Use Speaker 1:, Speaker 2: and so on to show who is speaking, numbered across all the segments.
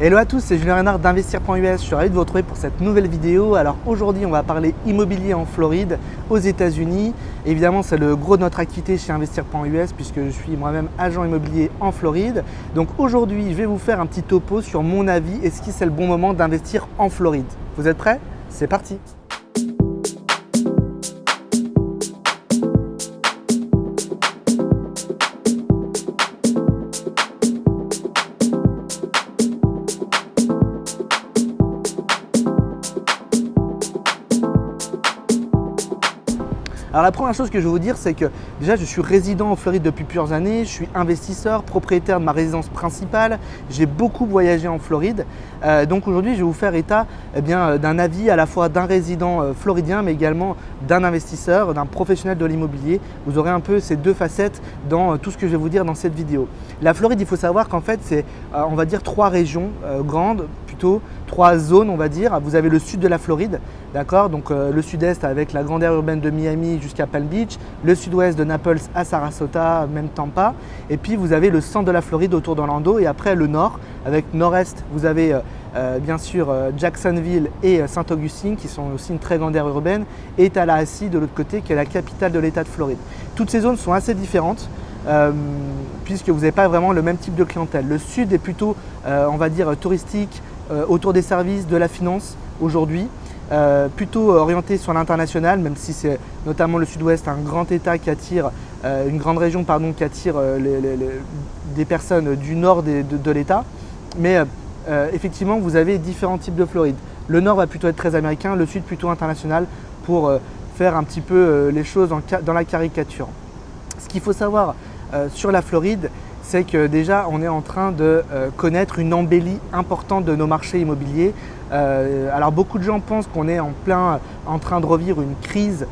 Speaker 1: Hello à tous, c'est Julien Renard d'Investir.us. Je suis ravi de vous retrouver pour cette nouvelle vidéo. Alors aujourd'hui, on va parler immobilier en Floride, aux États-Unis. Évidemment, c'est le gros de notre activité chez Investir.us puisque je suis moi-même agent immobilier en Floride. Donc aujourd'hui, je vais vous faire un petit topo sur mon avis. Est-ce que c'est le bon moment d'investir en Floride? Vous êtes prêts? C'est parti! Alors la première chose que je vais vous dire, c'est que déjà je suis résident en Floride depuis plusieurs années, je suis investisseur, propriétaire de ma résidence principale, j'ai beaucoup voyagé en Floride. Donc aujourd'hui je vais vous faire état d'un avis à la fois d'un résident floridien mais également d'un investisseur, d'un professionnel de l'immobilier. Vous aurez un peu ces deux facettes dans tout ce que je vais vous dire dans cette vidéo. La Floride, il faut savoir qu'en fait c'est on va dire trois régions grandes, plutôt trois zones on va dire. Vous avez le sud de la Floride, d'accord, donc le sud-est avec la grande aire urbaine de Miami jusqu'à Palm Beach, le sud-ouest de Naples à Sarasota, même Tampa, et puis vous avez le centre de la Floride autour d'Orlando, et après le nord, avec nord-est, vous avez bien sûr Jacksonville et Saint-Augustine qui sont aussi une très grande aire urbaine, et Tallahassee de l'autre côté qui est la capitale de l'État de Floride. Toutes ces zones sont assez différentes puisque vous n'avez pas vraiment le même type de clientèle. Le sud est plutôt, on va dire, touristique, autour des services, de la finance aujourd'hui. Plutôt orienté sur l'international, même si c'est notamment le sud-ouest un grand état qui attire, une grande région pardon, qui attire des personnes du nord de l'état. Mais effectivement, vous avez différents types de Floride. Le nord va plutôt être très américain, le sud plutôt international pour faire un petit peu les choses dans la caricature. Ce qu'il faut savoir sur la Floride, c'est que déjà on est en train de connaître une embellie importante de nos marchés immobiliers. Alors beaucoup de gens pensent qu'on est en train de revivre une crise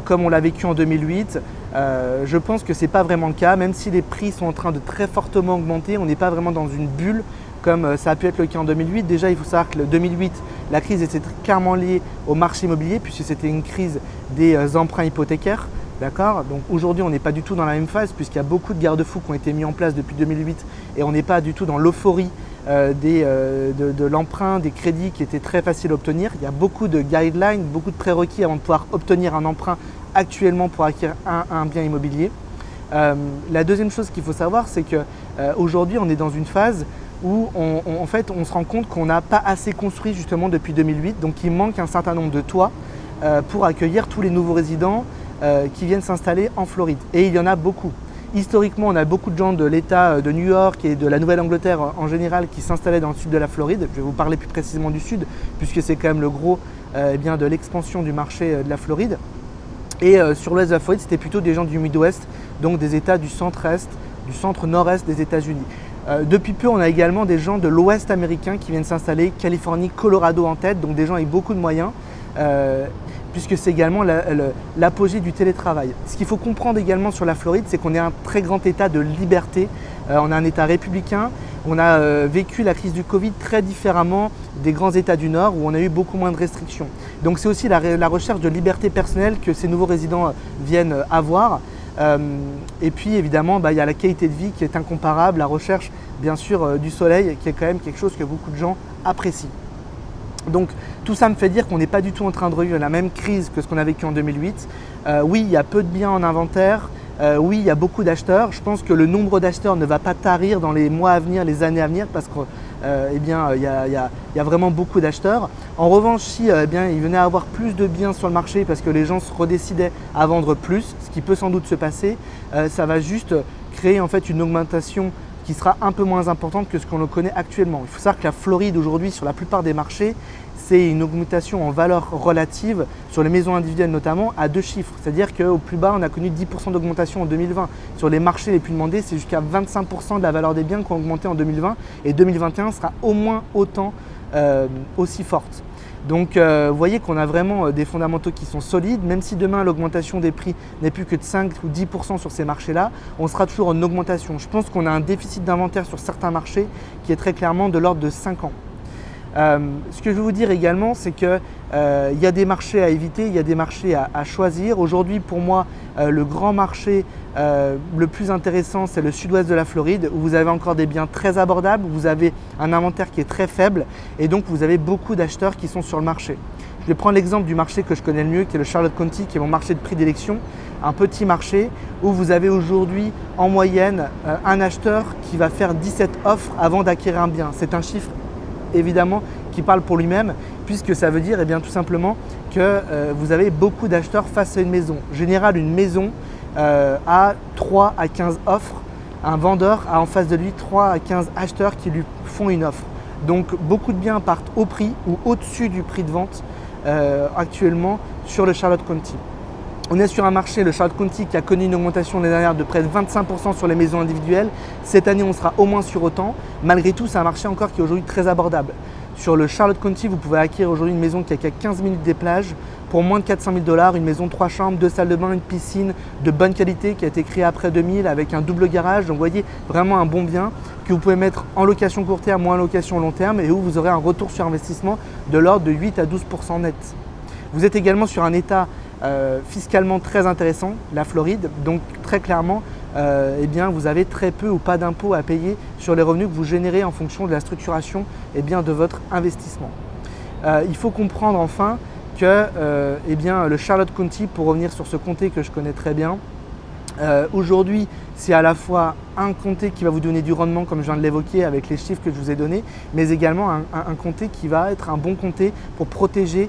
Speaker 1: comme on l'a vécu en 2008. Je pense que ce n'est pas vraiment le cas, même si les prix sont en train de très fortement augmenter, on n'est pas vraiment dans une bulle comme ça a pu être le cas en 2008. Déjà, il faut savoir que le 2008, la crise était clairement liée au marché immobilier puisque c'était une crise des emprunts hypothécaires. D'accord. Donc aujourd'hui, on n'est pas du tout dans la même phase puisqu'il y a beaucoup de garde-fous qui ont été mis en place depuis 2008 et on n'est pas du tout dans l'euphorie de l'emprunt, des crédits qui étaient très faciles à obtenir. Il y a beaucoup de guidelines, beaucoup de prérequis avant de pouvoir obtenir un emprunt actuellement pour acquérir un bien immobilier. La deuxième chose qu'il faut savoir, c'est qu'aujourd'hui, on est dans une phase où en fait, on se rend compte qu'on n'a pas assez construit justement depuis 2008. Donc il manque un certain nombre de toits pour accueillir tous les nouveaux résidents qui viennent s'installer en Floride. Et il y en a beaucoup. Historiquement, on a beaucoup de gens de l'État de New York et de la Nouvelle-Angleterre en général qui s'installaient dans le sud de la Floride. Je vais vous parler plus précisément du sud puisque c'est quand même le gros de l'expansion du marché de la Floride. Et sur l'ouest de la Floride, c'était plutôt des gens du Midwest, donc des États du centre-est, du centre-nord-est des États-Unis. Depuis peu, on a également des gens de l'ouest américain qui viennent s'installer, Californie, Colorado en tête, donc des gens avec beaucoup de moyens. Puisque c'est également l'apogée du télétravail. Ce qu'il faut comprendre également sur la Floride, c'est qu'on est un très grand état de liberté. On a un état républicain. On a vécu la crise du Covid très différemment des grands états du Nord où on a eu beaucoup moins de restrictions. Donc c'est aussi la recherche de liberté personnelle que ces nouveaux résidents viennent avoir. Et puis évidemment, il y a la qualité de vie qui est incomparable, la recherche bien sûr du soleil qui est quand même quelque chose que beaucoup de gens apprécient. Donc tout ça me fait dire qu'on n'est pas du tout en train de revivre la même crise que ce qu'on a vécu en 2008. Oui, il y a peu de biens en inventaire. Oui, il y a beaucoup d'acheteurs. Je pense que le nombre d'acheteurs ne va pas tarir dans les mois à venir, les années à venir parce qu'il y a vraiment beaucoup d'acheteurs. En revanche, si il venait à avoir plus de biens sur le marché parce que les gens se redécidaient à vendre plus, ce qui peut sans doute se passer, ça va juste créer en fait une augmentation qui sera un peu moins importante que ce qu'on le connaît actuellement. Il faut savoir que la Floride aujourd'hui, sur la plupart des marchés, c'est une augmentation en valeur relative, sur les maisons individuelles notamment, à 2 chiffres. C'est-à-dire qu'au plus bas, on a connu 10% d'augmentation en 2020. Sur les marchés les plus demandés, c'est jusqu'à 25% de la valeur des biens qui ont augmenté en 2020 et 2021 sera au moins autant aussi forte. Donc vous voyez qu'on a vraiment des fondamentaux qui sont solides, même si demain l'augmentation des prix n'est plus que de 5 ou 10% sur ces marchés-là, on sera toujours en augmentation. Je pense qu'on a un déficit d'inventaire sur certains marchés qui est très clairement de l'ordre de 5 ans. Ce que je veux vous dire également, c'est qu'il y a des marchés à éviter, il y a des marchés à choisir. Aujourd'hui, pour moi, le grand marché le plus intéressant, c'est le sud-ouest de la Floride, où vous avez encore des biens très abordables, où vous avez un inventaire qui est très faible et donc vous avez beaucoup d'acheteurs qui sont sur le marché. Je vais prendre l'exemple du marché que je connais le mieux, qui est le Charlotte County, qui est mon marché de prédilection. Un petit marché où vous avez aujourd'hui en moyenne un acheteur qui va faire 17 offres avant d'acquérir un bien. C'est un chiffre évidemment qui parle pour lui-même, puisque ça veut dire tout simplement que vous avez beaucoup d'acheteurs face à une maison. En général, une maison a 3 à 15 offres. Un vendeur a en face de lui 3 à 15 acheteurs qui lui font une offre. Donc beaucoup de biens partent au prix ou au-dessus du prix de vente actuellement sur le Charlotte County. On est sur un marché, le Charlotte County, qui a connu une augmentation l'année dernière de près de 25% sur les maisons individuelles. Cette année, on sera au moins sur autant. Malgré tout, c'est un marché encore qui est aujourd'hui très abordable. Sur le Charlotte County, vous pouvez acquérir aujourd'hui une maison qui a qu'à 15 minutes des plages pour moins de 400 000 $, une maison 3 chambres, 2 salles de bain, une piscine de bonne qualité qui a été créée après 2000 avec un double garage. Donc vous voyez, vraiment un bon bien que vous pouvez mettre en location court terme ou en location long terme et où vous aurez un retour sur investissement de l'ordre de 8 à 12% net. Vous êtes également sur un état fiscalement très intéressant, la Floride, donc très clairement vous avez très peu ou pas d'impôts à payer sur les revenus que vous générez en fonction de la structuration de votre investissement. Il faut comprendre enfin que le Charlotte County, pour revenir sur ce comté que je connais très bien, aujourd'hui c'est à la fois un comté qui va vous donner du rendement comme je viens de l'évoquer avec les chiffres que je vous ai donnés, mais également un comté qui va être un bon comté pour protéger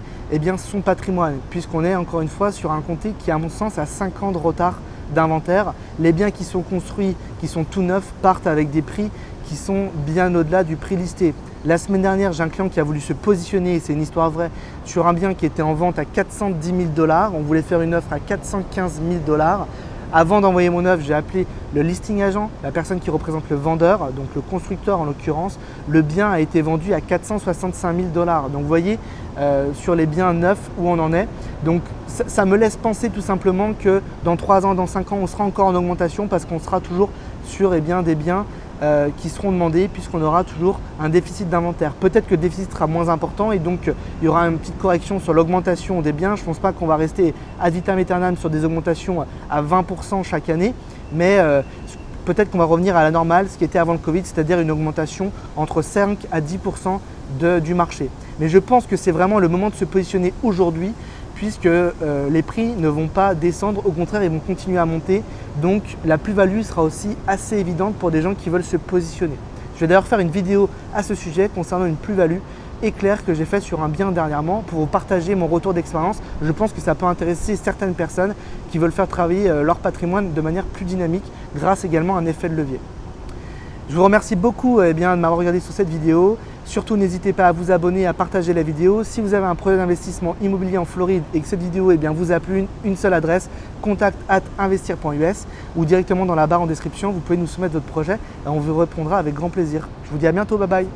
Speaker 1: son patrimoine, puisqu'on est encore une fois sur un comté qui à mon sens a 5 ans de retard d'inventaire. Les biens qui sont construits, qui sont tout neufs, partent avec des prix qui sont bien au-delà du prix listé. La semaine dernière, j'ai un client qui a voulu se positionner, et c'est une histoire vraie, sur un bien qui était en vente à 410 000 $. On voulait faire une offre à 415 000 $. Avant d'envoyer mon offre, j'ai appelé le listing agent, la personne qui représente le vendeur, donc le constructeur en l'occurrence. Le bien a été vendu à 465 000 $. Donc vous voyez sur les biens neufs où on en est. Donc ça me laisse penser tout simplement que dans 3 ans, dans 5 ans, on sera encore en augmentation parce qu'on sera toujours sur des biens qui seront demandés puisqu'on aura toujours un déficit d'inventaire. Peut-être que le déficit sera moins important et donc il y aura une petite correction sur l'augmentation des biens. Je ne pense pas qu'on va rester ad vitam aeternam sur des augmentations à 20% chaque année, mais peut-être qu'on va revenir à la normale, ce qui était avant le Covid, c'est-à-dire une augmentation entre 5 à 10% du marché. Mais je pense que c'est vraiment le moment de se positionner aujourd'hui puisque les prix ne vont pas descendre, au contraire ils vont continuer à monter, donc la plus-value sera aussi assez évidente pour des gens qui veulent se positionner. Je vais d'ailleurs faire une vidéo à ce sujet concernant une plus-value éclair que j'ai faite sur un bien dernièrement pour vous partager mon retour d'expérience. Je pense que ça peut intéresser certaines personnes qui veulent faire travailler leur patrimoine de manière plus dynamique grâce également à un effet de levier. Je vous remercie beaucoup de m'avoir regardé sur cette vidéo. Surtout, n'hésitez pas à vous abonner et à partager la vidéo. Si vous avez un projet d'investissement immobilier en Floride et que cette vidéo vous a plu, une seule adresse, contact@investir.us ou directement dans la barre en description, vous pouvez nous soumettre votre projet et on vous répondra avec grand plaisir. Je vous dis à bientôt, bye bye.